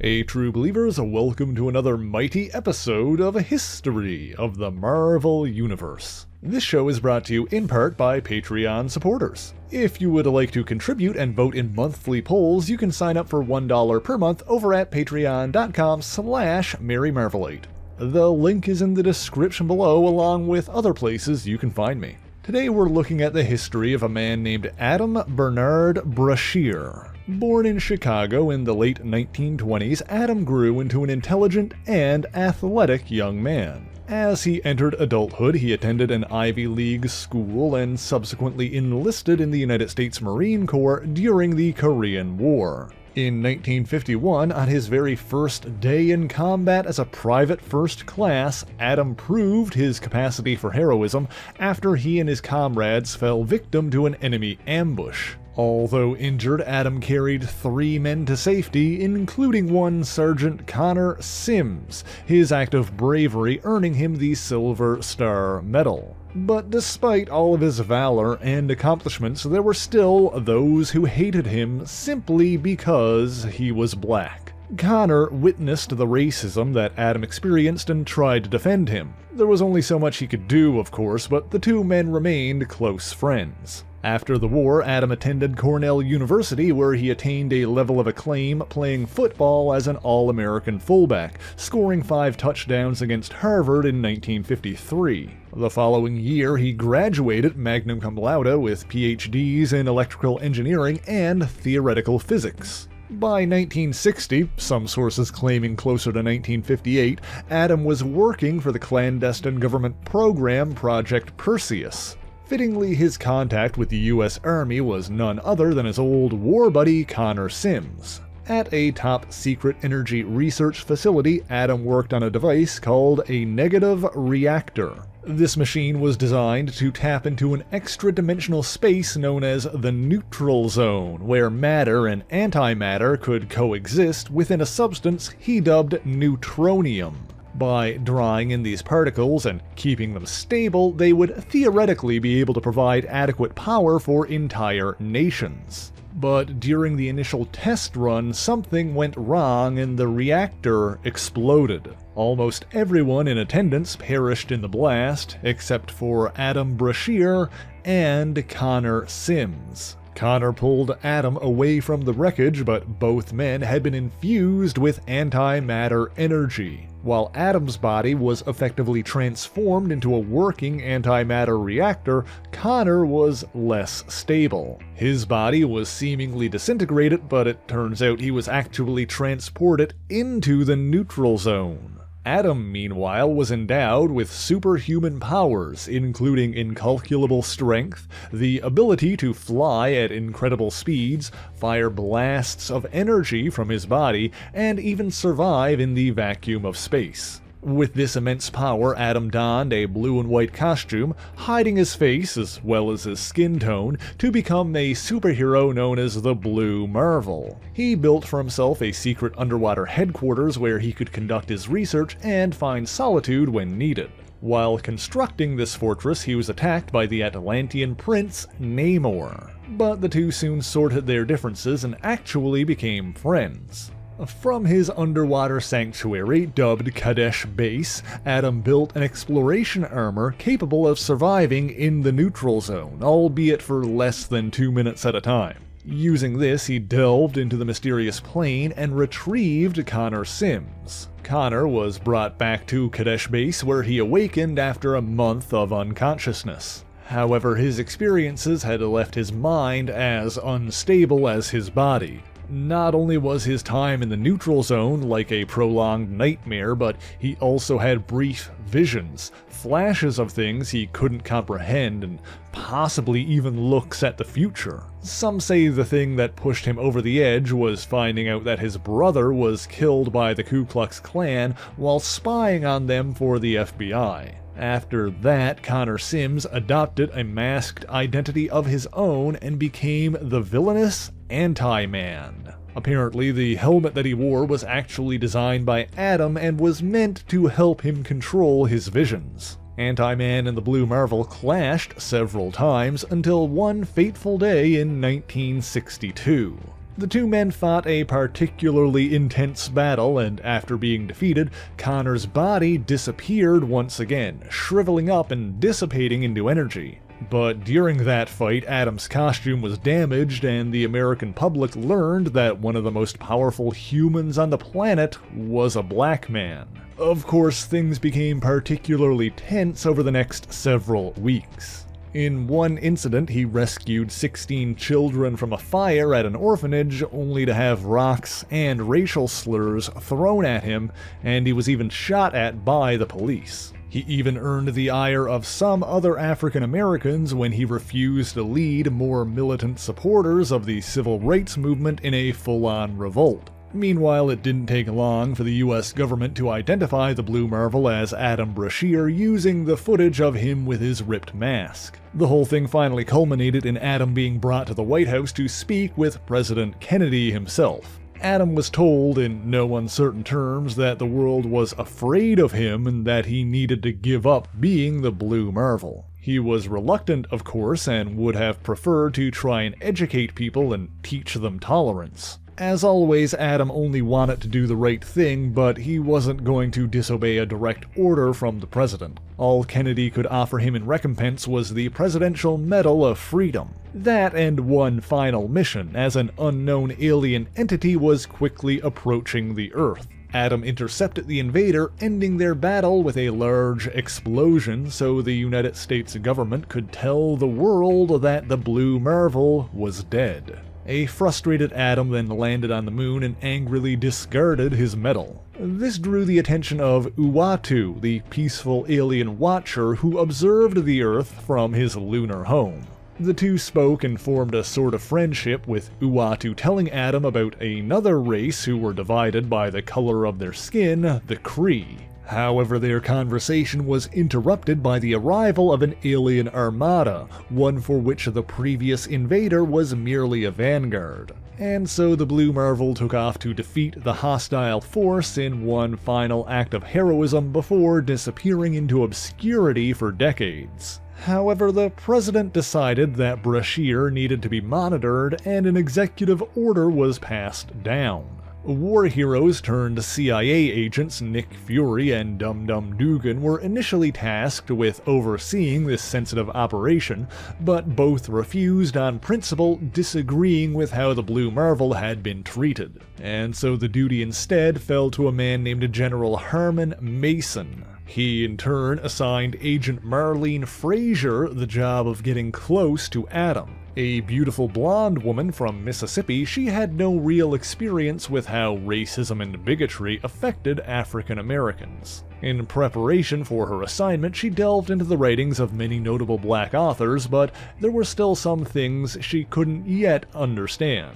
Hey true believers, welcome to another mighty episode of History of the Marvel Universe. This show is brought to you in part by Patreon supporters. If you would like to contribute and vote in monthly polls, you can sign up for $1 per month over at patreon.com/MaryMarvelite. The link is in the description below, along with other places you can find me. Today we're looking at the history of a man named Adam Bernard Brashear. Born in Chicago in the late 1920s, Adam grew into an intelligent and athletic young man. As he entered adulthood, he attended an Ivy League school and subsequently enlisted in the United States Marine Corps during the Korean War. In 1951, on his very first day in combat as a private first class, Adam proved his capacity for heroism after he and his comrades fell victim to an enemy ambush. Although injured, Adam carried 3 men to safety, including one Sergeant Connor Sims, his act of bravery earning him the Silver Star Medal. But despite all of his valor and accomplishments, there were still those who hated him simply because he was black. Connor witnessed the racism that Adam experienced and tried to defend him. There was only so much he could do, of course, but the two men remained close friends. After the war, Adam attended Cornell University, where he attained a level of acclaim playing football as an All-American fullback, scoring 5 touchdowns against Harvard in 1953. The following year, he graduated magna cum laude with PhDs in electrical engineering and theoretical physics. By 1960, some sources claiming closer to 1958, Adam was working for the clandestine government program Project Perseus. Fittingly, his contact with the U.S. Army was none other than his old war buddy Connor Sims. At a top-secret energy research facility, Adam worked on a device called a negative reactor. This machine was designed to tap into an extra-dimensional space known as the neutral zone, where matter and antimatter could coexist within a substance he dubbed neutronium. By drawing in these particles and keeping them stable, they would theoretically be able to provide adequate power for entire nations. But during the initial test run, something went wrong and the reactor exploded. Almost everyone in attendance perished in the blast, except for Adam Brashear and Connor Sims. Connor pulled Adam away from the wreckage, but both men had been infused with antimatter energy. While Adam's body was effectively transformed into a working antimatter reactor, Connor was less stable. His body was seemingly disintegrated, but it turns out he was actually transported into the neutral zone. Adam, meanwhile, was endowed with superhuman powers, including incalculable strength, the ability to fly at incredible speeds, fire blasts of energy from his body, and even survive in the vacuum of space. With this immense power, Adam donned a blue and white costume, hiding his face as well as his skin tone, to become a superhero known as the Blue Marvel. He built for himself a secret underwater headquarters where he could conduct his research and find solitude when needed. While constructing this fortress, he was attacked by the Atlantean prince Namor. But the two soon sorted their differences and actually became friends. From his underwater sanctuary, dubbed Kadesh Base, Adam built an exploration armor capable of surviving in the neutral zone, albeit for less than 2 minutes at a time. Using this, he delved into the mysterious plane and retrieved Connor Sims. Connor was brought back to Kadesh Base, where he awakened after a month of unconsciousness. However, his experiences had left his mind as unstable as his body. Not only was his time in the neutral zone like a prolonged nightmare, but he also had brief visions, flashes of things he couldn't comprehend, and possibly even looks at the future. Some say the thing that pushed him over the edge was finding out that his brother was killed by the Ku Klux Klan while spying on them for the FBI. After that, Connor Sims adopted a masked identity of his own and became the villainous Anti-Man. Apparently, the helmet that he wore was actually designed by Adam and was meant to help him control his visions. Anti-Man and the Blue Marvel clashed several times until one fateful day in 1962. The two men fought a particularly intense battle, and after being defeated, Connor's body disappeared once again, shriveling up and dissipating into energy. But during that fight, Adam's costume was damaged, and the American public learned that one of the most powerful humans on the planet was a black man. Of course, things became particularly tense over the next several weeks. In one incident, he rescued 16 children from a fire at an orphanage, only to have rocks and racial slurs thrown at him, and he was even shot at by the police. He even earned the ire of some other African Americans when he refused to lead more militant supporters of the civil rights movement in a full-on revolt. Meanwhile, it didn't take long for the US government to identify the Blue Marvel as Adam Brashear using the footage of him with his ripped mask. The whole thing finally culminated in Adam being brought to the White House to speak with President Kennedy himself. Adam was told in no uncertain terms that the world was afraid of him and that he needed to give up being the Blue Marvel. He was reluctant, of course, and would have preferred to try and educate people and teach them tolerance. As always, Adam only wanted to do the right thing, but he wasn't going to disobey a direct order from the president. All Kennedy could offer him in recompense was the Presidential Medal of Freedom. That and one final mission, as an unknown alien entity was quickly approaching the Earth. Adam intercepted the invader, ending their battle with a large explosion so the United States government could tell the world that the Blue Marvel was dead. A frustrated Adam then landed on the moon and angrily discarded his medal. This drew the attention of Uatu, the peaceful alien watcher who observed the Earth from his lunar home. The two spoke and formed a sort of friendship, with Uatu telling Adam about another race who were divided by the color of their skin, the Kree. However, their conversation was interrupted by the arrival of an alien armada, one for which the previous invader was merely a vanguard. And so the Blue Marvel took off to defeat the hostile force in one final act of heroism before disappearing into obscurity for decades. However, the president decided that Brashear needed to be monitored, and an executive order was passed down. War heroes turned CIA agents Nick Fury and Dum Dum Dugan were initially tasked with overseeing this sensitive operation, but both refused on principle, disagreeing with how the Blue Marvel had been treated. And so the duty instead fell to a man named General Harmon Mason. He in turn assigned Agent Marlene Frazier the job of getting close to Adam. A beautiful blonde woman from Mississippi, she had no real experience with how racism and bigotry affected African Americans. In preparation for her assignment, she delved into the writings of many notable black authors, but there were still some things she couldn't yet understand.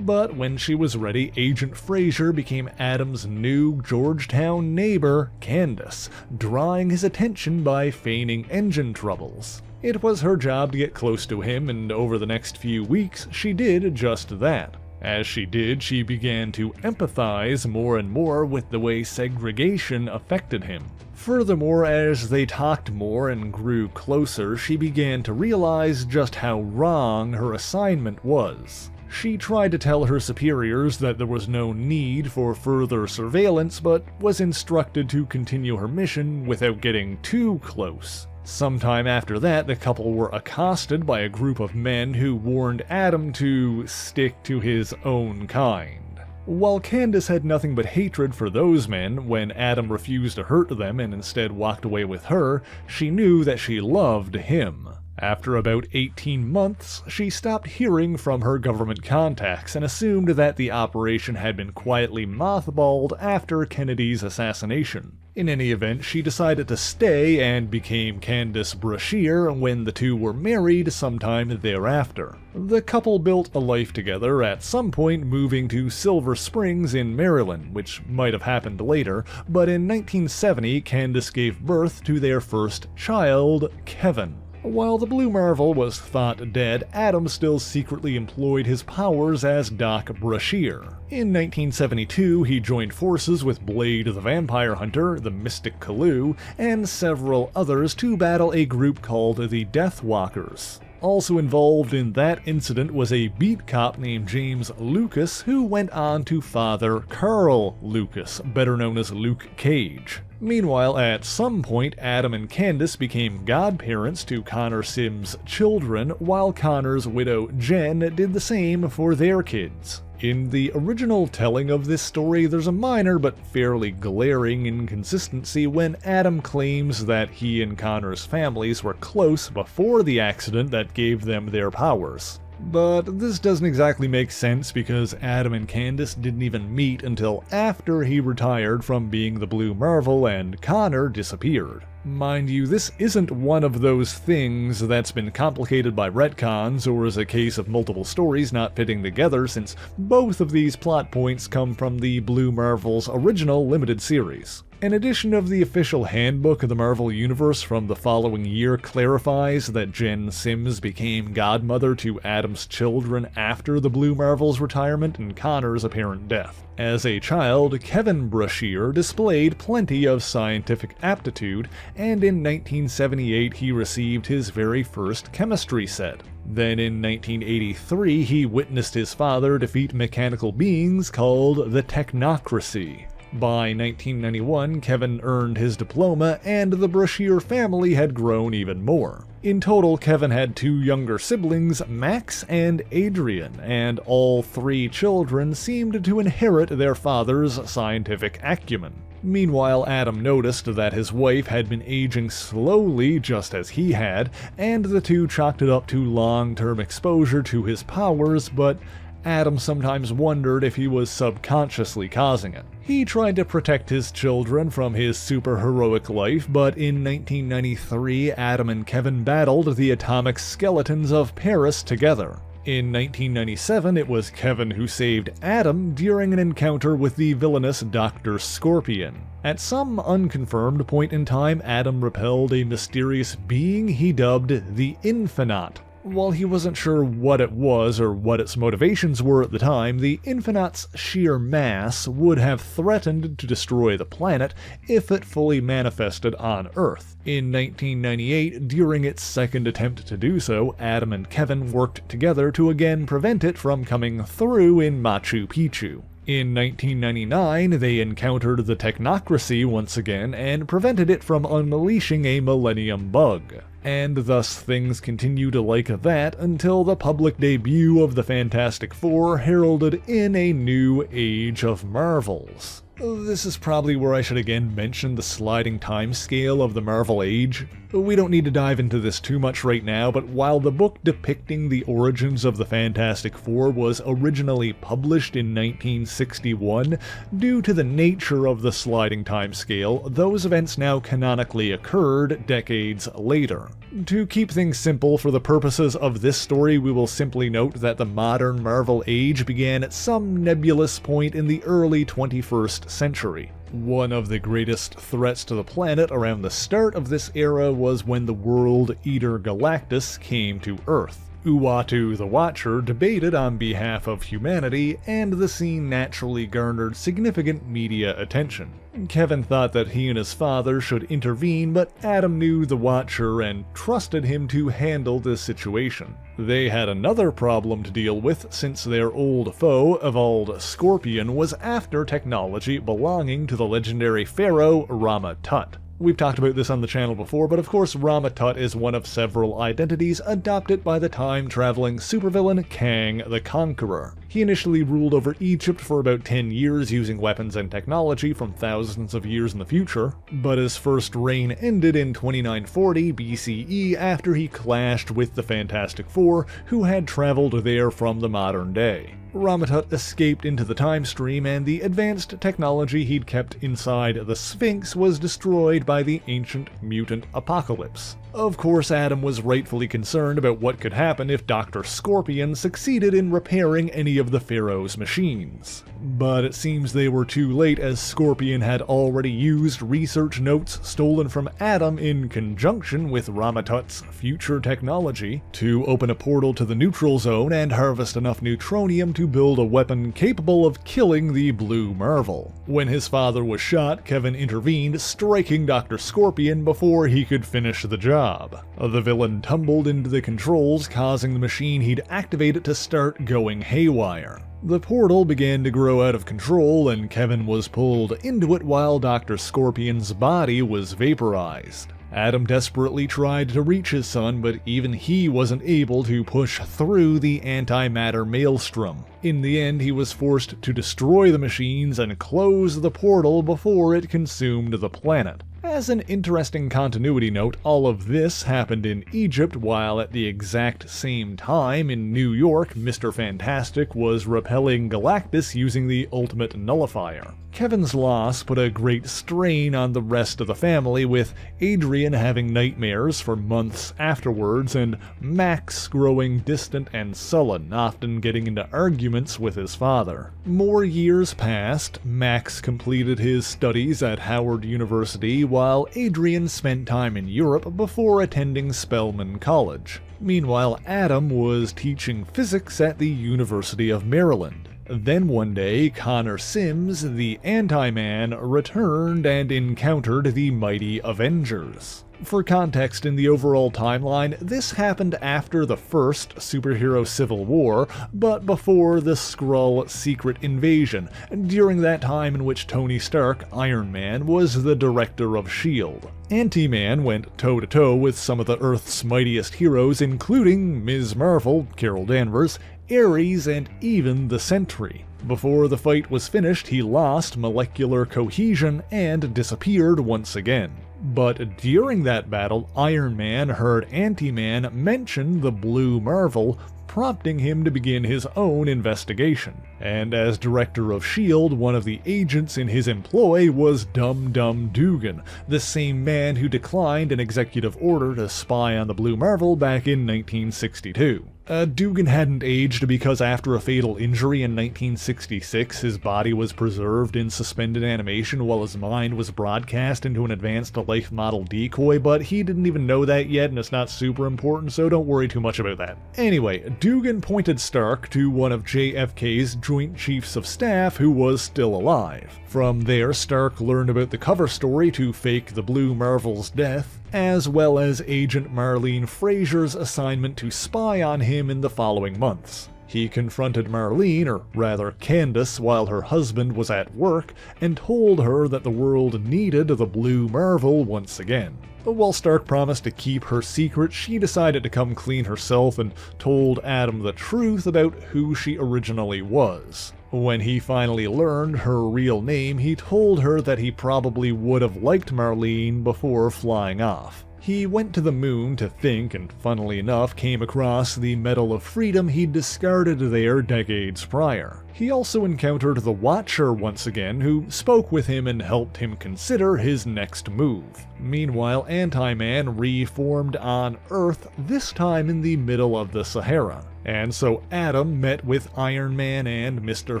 But when she was ready, Agent Frazier became Adam's new Georgetown neighbor, Candace, drawing his attention by feigning engine troubles. It was her job to get close to him, and over the next few weeks, she did just that. As she did, she began to empathize more and more with the way segregation affected him. Furthermore, as they talked more and grew closer, she began to realize just how wrong her assignment was. She tried to tell her superiors that there was no need for further surveillance, but was instructed to continue her mission without getting too close. Sometime after that, the couple were accosted by a group of men who warned Adam to stick to his own kind. While Candace had nothing but hatred for those men, when Adam refused to hurt them and instead walked away with her, she knew that she loved him. After about 18 months, she stopped hearing from her government contacts and assumed that the operation had been quietly mothballed after Kennedy's assassination. In any event, she decided to stay and became Candace Brashear when the two were married sometime thereafter. The couple built a life together, at some point moving to Silver Springs in Maryland, which might have happened later, but in 1970 Candace gave birth to their first child, Kevin. While the Blue Marvel was thought dead, Adam still secretly employed his powers as Doc Brashear. In 1972, he joined forces with Blade the Vampire Hunter, the Mystic Kalu, and several others to battle a group called the Death Walkers. Also involved in that incident was a beat cop named James Lucas, who went on to father Carl Lucas, better known as Luke Cage. Meanwhile, at some point, Adam and Candace became godparents to Connor Sims' children, while Connor's widow Jen did the same for their kids. In the original telling of this story, there's a minor but fairly glaring inconsistency when Adam claims that he and Connor's families were close before the accident that gave them their powers. But this doesn't exactly make sense because Adam and Candace didn't even meet until after he retired from being the Blue Marvel and Connor disappeared. Mind you, this isn't one of those things that's been complicated by retcons or is a case of multiple stories not fitting together, since both of these plot points come from the Blue Marvel's original limited series. An edition of the official Handbook of the Marvel Universe from the following year clarifies that Jen Sims became godmother to Adam's children after the Blue Marvel's retirement and Connor's apparent death. As a child, Kevin Brashear displayed plenty of scientific aptitude, and in 1978 he received his very first chemistry set. Then in 1983 he witnessed his father defeat mechanical beings called the Technocracy. By 1991, Kevin earned his diploma, and the Brashear family had grown even more. In total, Kevin had two younger siblings, Max and Adrian, and all three children seemed to inherit their father's scientific acumen. Meanwhile, Adam noticed that his wife had been aging slowly just as he had, and the two chalked it up to long-term exposure to his powers, but Adam sometimes wondered if he was subconsciously causing it. He tried to protect his children from his superheroic life, but in 1993, Adam and Kevin battled the atomic skeletons of Paris together. In 1997, it was Kevin who saved Adam during an encounter with the villainous Dr. Scorpion. At some unconfirmed point in time, Adam repelled a mysterious being he dubbed the Infinite. While he wasn't sure what it was or what its motivations were at the time, the Infinite's sheer mass would have threatened to destroy the planet if it fully manifested on Earth. In 1998, during its second attempt to do so, Adam and Kevin worked together to again prevent it from coming through in Machu Picchu. In 1999, they encountered the Technocracy once again and prevented it from unleashing a Millennium Bug. And thus things continued like that until the public debut of the Fantastic Four heralded in a new age of Marvels. This is probably where I should again mention the sliding time scale of the Marvel Age. We don't need to dive into this too much right now, but while the book depicting the origins of the Fantastic Four was originally published in 1961, due to the nature of the sliding time scale, those events now canonically occurred decades later. To keep things simple, for the purposes of this story, we will simply note that the modern Marvel Age began at some nebulous point in the early 21st century. One of the greatest threats to the planet around the start of this era was when the World Eater Galactus came to Earth. Uatu the Watcher debated on behalf of humanity, and the scene naturally garnered significant media attention. Kevin thought that he and his father should intervene, but Adam knew the Watcher and trusted him to handle this situation. They had another problem to deal with, since their old foe, evolved Scorpion, was after technology belonging to the legendary pharaoh Rama-Tut. We've talked about this on the channel before, but of course Rama-Tut is one of several identities adopted by the time-traveling supervillain Kang the Conqueror. He initially ruled over Egypt for about 10 years using weapons and technology from thousands of years in the future, but his first reign ended in 2940 BCE after he clashed with the Fantastic Four, who had traveled there from the modern day. Rama-Tut escaped into the time stream, and the advanced technology he'd kept inside the Sphinx was destroyed by the ancient mutant apocalypse. Of course, Adam was rightfully concerned about what could happen if Dr. Scorpion succeeded in repairing any of the Pharaoh's machines. But it seems they were too late, as Scorpion had already used research notes stolen from Adam in conjunction with Rama-Tut's future technology to open a portal to the neutral zone and harvest enough neutronium to build a weapon capable of killing the Blue Marvel. When his father was shot, Kevin intervened, striking Dr. Scorpion before he could finish the job. job. The villain tumbled into the controls, causing the machine he'd activated to start going haywire. The portal began to grow out of control, and Kevin was pulled into it while Dr. Scorpion's body was vaporized. Adam desperately tried to reach his son, but even he wasn't able to push through the antimatter maelstrom. In the end, he was forced to destroy the machines and close the portal before it consumed the planet. As an interesting continuity note, all of this happened in Egypt, while at the exact same time in New York, Mr. Fantastic was repelling Galactus using the ultimate nullifier. Kevin's loss put a great strain on the rest of the family, with Adrian having nightmares for months afterwards, and Max growing distant and sullen, often getting into arguments with his father. More years passed. Max completed his studies at Howard University, while Adrian spent time in Europe before attending Spelman College. Meanwhile, Adam was teaching physics at the University of Maryland. Then one day, Connor Sims, the Anti-Man, returned and encountered the mighty Avengers. For context in the overall timeline, this happened after the first superhero civil war, but before the Skrull secret invasion, during that time in which Tony Stark, Iron Man, was the director of S.H.I.E.L.D. Ant-Man went toe-to-toe with some of the Earth's mightiest heroes, including Ms. Marvel, Carol Danvers, Ares, and even the Sentry. Before the fight was finished, he lost molecular cohesion and disappeared once again. But during that battle, Iron Man heard Ant-Man mention the Blue Marvel, prompting him to begin his own investigation. And as director of S.H.I.E.L.D., one of the agents in his employ was Dum-Dum Dugan, the same man who declined an executive order to spy on the Blue Marvel back in 1962. Dugan hadn't aged because after a fatal injury in 1966, his body was preserved in suspended animation while his mind was broadcast into an advanced life model decoy, but he didn't even know that yet, and it's not super important, so don't worry too much about that. Anyway, Dugan pointed Stark to one of JFK's Joint Chiefs of Staff who was still alive. From there, Stark learned about the cover story to fake the Blue Marvel's death, as well as Agent Marlene Fraser's assignment to spy on him in the following months. He confronted Marlene, or rather Candace, while her husband was at work, and told her that the world needed the Blue Marvel once again. But while Stark promised to keep her secret, she decided to come clean herself and told Adam the truth about who she originally was. When he finally learned her real name, he told her that he probably would have liked Marlene before flying off. He went to the moon to think, and funnily enough came across the Medal of Freedom he'd discarded there decades prior. He also encountered the Watcher once again, who spoke with him and helped him consider his next move. Meanwhile, Anti-Man reformed on Earth, this time in the middle of the Sahara. And so Adam met with Iron Man and Mr.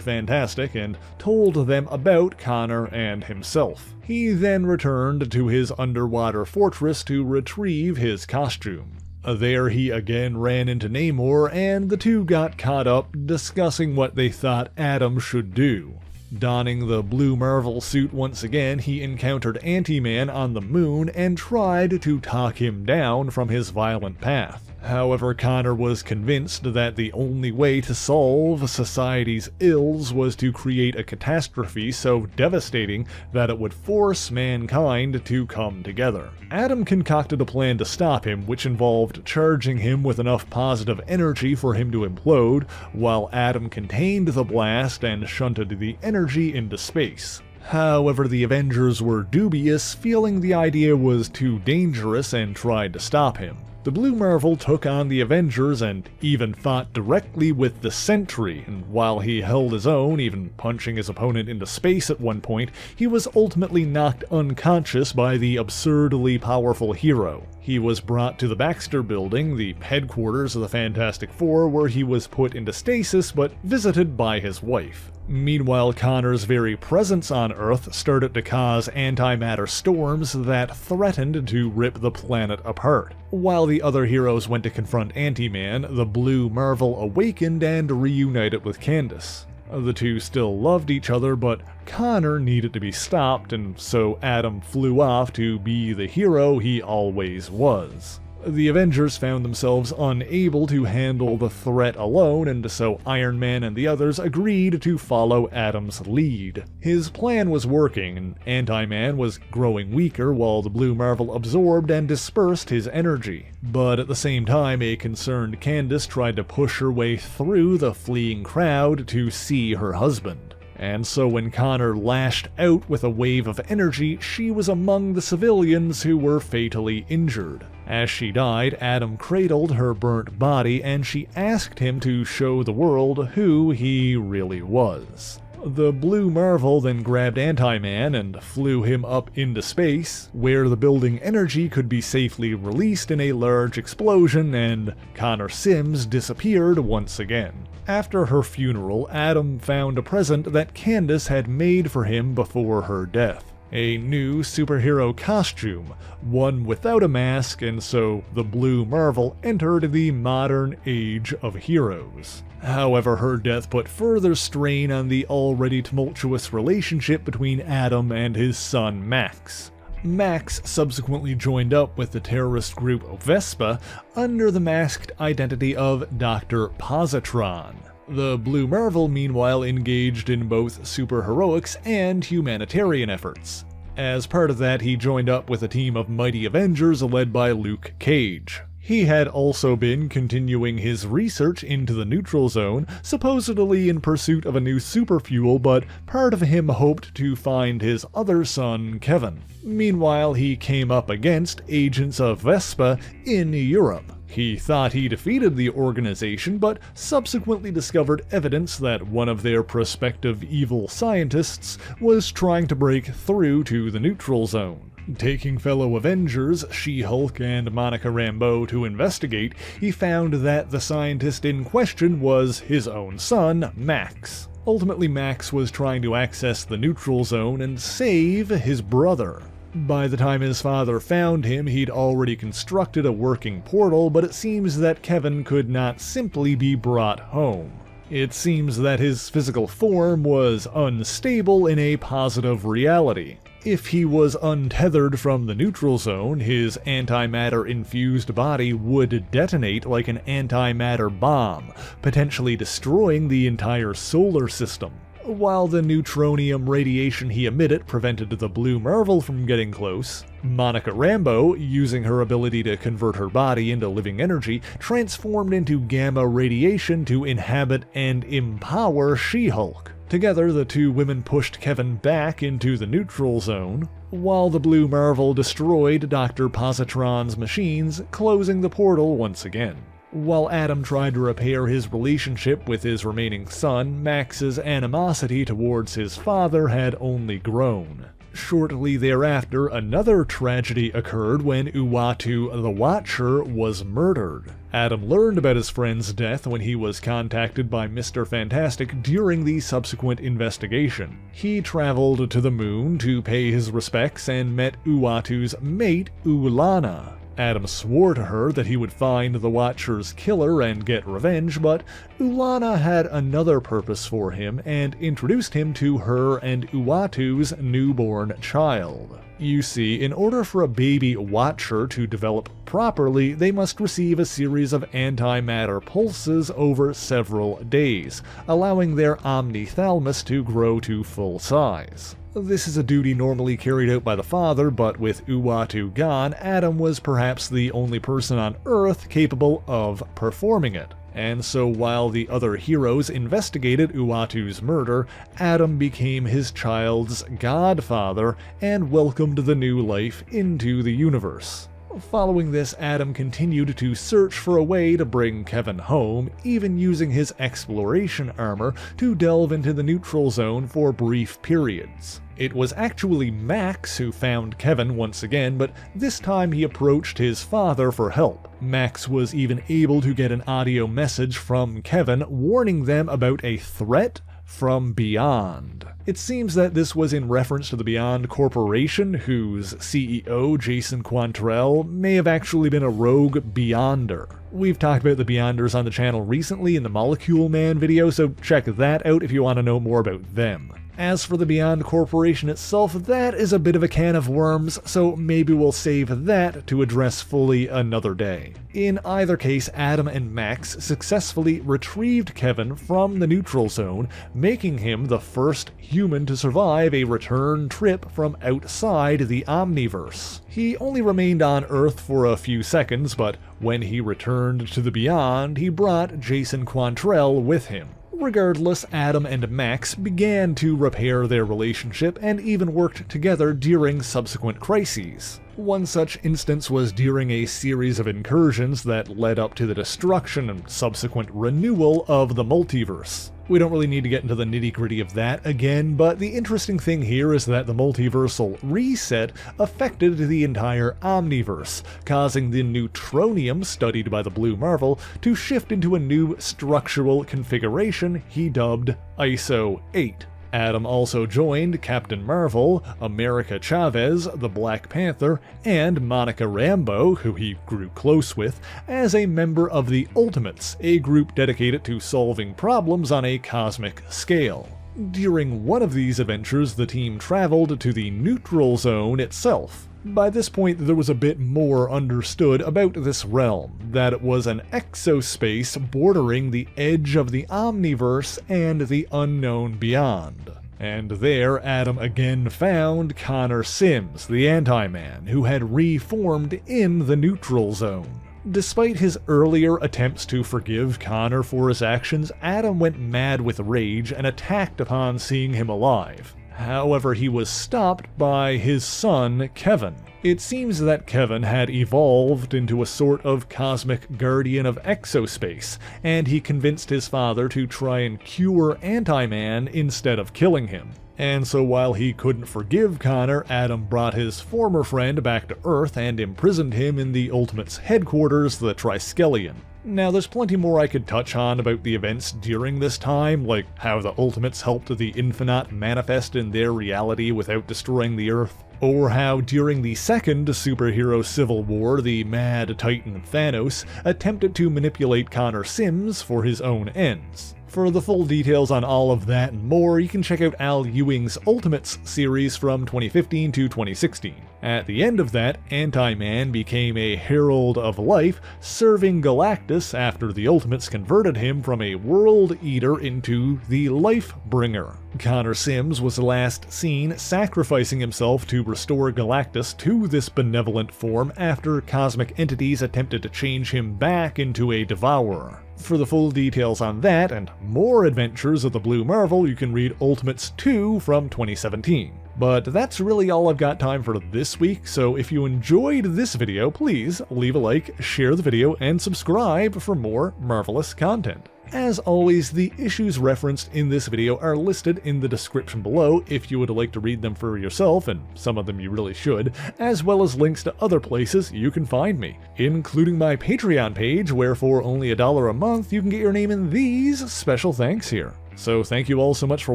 Fantastic and told them about Connor and himself. He then returned to his underwater fortress to retrieve his costume. There he again ran into Namor, and the two got caught up discussing what they thought Adam should do. Donning the Blue Marvel suit once again, he encountered Ant-Man on the moon and tried to talk him down from his violent path. However, Connor was convinced that the only way to solve society's ills was to create a catastrophe so devastating that it would force mankind to come together. Adam concocted a plan to stop him, which involved charging him with enough positive energy for him to implode, while Adam contained the blast and shunted the energy into space. However, the Avengers were dubious, feeling the idea was too dangerous, and tried to stop him. The Blue Marvel took on the Avengers and even fought directly with the Sentry, and while he held his own, even punching his opponent into space at one point, he was ultimately knocked unconscious by the absurdly powerful hero. He was brought to the Baxter Building, the headquarters of the Fantastic Four, where he was put into stasis but visited by his wife. Meanwhile, Connor's very presence on Earth started to cause antimatter storms that threatened to rip the planet apart. While the other heroes went to confront Ant-Man, the Blue Marvel awakened and reunited with Candace. The two still loved each other, but Connor needed to be stopped, and so Adam flew off to be the hero he always was. The Avengers found themselves unable to handle the threat alone, and so Iron Man and the others agreed to follow Adam's lead. His plan was working, and Anti-Man was growing weaker while the Blue Marvel absorbed and dispersed his energy. But at the same time, a concerned Candace tried to push her way through the fleeing crowd to see her husband. And so when Connor lashed out with a wave of energy, she was among the civilians who were fatally injured. As she died, Adam cradled her burnt body and she asked him to show the world who he really was. The Blue Marvel then grabbed Anti-Man and flew him up into space, where the building energy could be safely released in a large explosion, and Connor Sims disappeared once again. After her funeral, Adam found a present that Candace had made for him before her death. A new superhero costume, one without a mask, and so the Blue Marvel entered the modern age of heroes. However, her death put further strain on the already tumultuous relationship between Adam and his son Max. Max subsequently joined up with the terrorist group Vespa under the masked identity of Dr. Positron. The Blue Marvel meanwhile engaged in both superheroics and humanitarian efforts. As part of that, he joined up with a team of mighty Avengers led by Luke Cage. He had also been continuing his research into the neutral zone, supposedly in pursuit of a new superfuel, but part of him hoped to find his other son, Kevin. Meanwhile, he came up against agents of Vespa in Europe. He thought he defeated the organization, but subsequently discovered evidence that one of their prospective evil scientists was trying to break through to the neutral zone. Taking fellow Avengers, She-Hulk and Monica Rambeau to investigate, he found that the scientist in question was his own son, Max. Ultimately, Max was trying to access the neutral zone and save his brother. By the time his father found him, he'd already constructed a working portal, but it seems that Kevin could not simply be brought home. It seems that his physical form was unstable in a positive reality. If he was untethered from the neutral zone, his antimatter-infused body would detonate like an antimatter bomb, potentially destroying the entire solar system. While the neutronium radiation he emitted prevented the Blue Marvel from getting close, Monica Rambeau, using her ability to convert her body into living energy, transformed into gamma radiation to inhabit and empower She-Hulk. Together, the two women pushed Kevin back into the neutral zone, while the Blue Marvel destroyed Dr. Positron's machines, closing the portal once again. While Adam tried to repair his relationship with his remaining son, Max's animosity towards his father had only grown. Shortly thereafter, another tragedy occurred when Uatu the Watcher was murdered. Adam learned about his friend's death when he was contacted by Mr. Fantastic during the subsequent investigation. He traveled to the moon to pay his respects and met Uatu's mate, Ulana. Adam swore to her that he would find the Watcher's killer and get revenge, but Ulana had another purpose for him and introduced him to her and Uatu's newborn child. You see, in order for a baby Watcher to develop properly, they must receive a series of antimatter pulses over several days, allowing their omnithalamus to grow to full size. This is a duty normally carried out by the father, but with Uatu gone, Adam was perhaps the only person on Earth capable of performing it. And so while the other heroes investigated Uatu's murder, Adam became his child's godfather and welcomed the new life into the universe. Following this, Adam continued to search for a way to bring Kevin home, even using his exploration armor to delve into the neutral zone for brief periods. It was actually Max who found Kevin once again, but this time he approached his father for help. Max was even able to get an audio message from Kevin warning them about a threat from beyond. It seems that this was in reference to the Beyond Corporation, whose CEO, Jason Quantrell, may have actually been a rogue Beyonder. We've talked about the Beyonders on the channel recently in the Molecule Man video, so check that out if you want to know more about them. As for the Beyond Corporation itself, that is a bit of a can of worms, so maybe we'll save that to address fully another day. In either case, Adam and Max successfully retrieved Kevin from the neutral zone, making him the first human to survive a return trip from outside the Omniverse. He only remained on Earth for a few seconds, but when he returned to the Beyond, he brought Jason Quantrell with him. Regardless, Adam and Max began to repair their relationship and even worked together during subsequent crises. One such instance was during a series of incursions that led up to the destruction and subsequent renewal of the multiverse. We don't really need to get into the nitty-gritty of that again, but the interesting thing here is that the multiversal reset affected the entire Omniverse, causing the neutronium studied by the Blue Marvel to shift into a new structural configuration he dubbed ISO 8. Adam also joined Captain Marvel, America Chavez, the Black Panther, and Monica Rambeau, who he grew close with, as a member of the Ultimates, a group dedicated to solving problems on a cosmic scale. During one of these adventures, the team traveled to the neutral zone itself. By this point, there was a bit more understood about this realm, that it was an exospace bordering the edge of the Omniverse and the unknown beyond. And there, Adam again found Connor Sims, the Anti-Man, who had reformed in the neutral zone. Despite his earlier attempts to forgive Connor for his actions, Adam went mad with rage and attacked upon seeing him alive. However, he was stopped by his son, Kevin. It seems that Kevin had evolved into a sort of cosmic guardian of exospace, and he convinced his father to try and cure Anti-Man instead of killing him. And so while he couldn't forgive Connor, Adam brought his former friend back to Earth and imprisoned him in the Ultimates headquarters, the Triskelion. Now, there's plenty more I could touch on about the events during this time, like how the Ultimates helped the Infinite manifest in their reality without destroying the Earth, or how during the second superhero civil war, the Mad Titan Thanos attempted to manipulate Connor Sims for his own ends. For the full details on all of that and more, you can check out Al Ewing's Ultimates series from 2015 to 2016. At the end of that, Anti-Man became a Herald of Life, serving Galactus after the Ultimates converted him from a World Eater into the Life Bringer. Connor Sims was last seen sacrificing himself to restore Galactus to this benevolent form after cosmic entities attempted to change him back into a Devourer. For the full details on that and more adventures of the Blue Marvel, you can read Ultimates 2 from 2017. But that's really all I've got time for this week, so if you enjoyed this video, please leave a like, share the video, and subscribe for more marvelous content. As always, the issues referenced in this video are listed in the description below if you would like to read them for yourself, and some of them you really should, as well as links to other places you can find me, including my Patreon page, where for only $1 a month you can get your name in these special thanks here. So thank you all so much for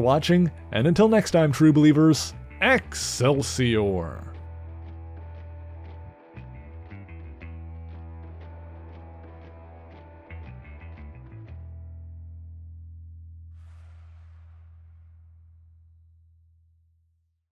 watching, and until next time, true believers, Excelsior!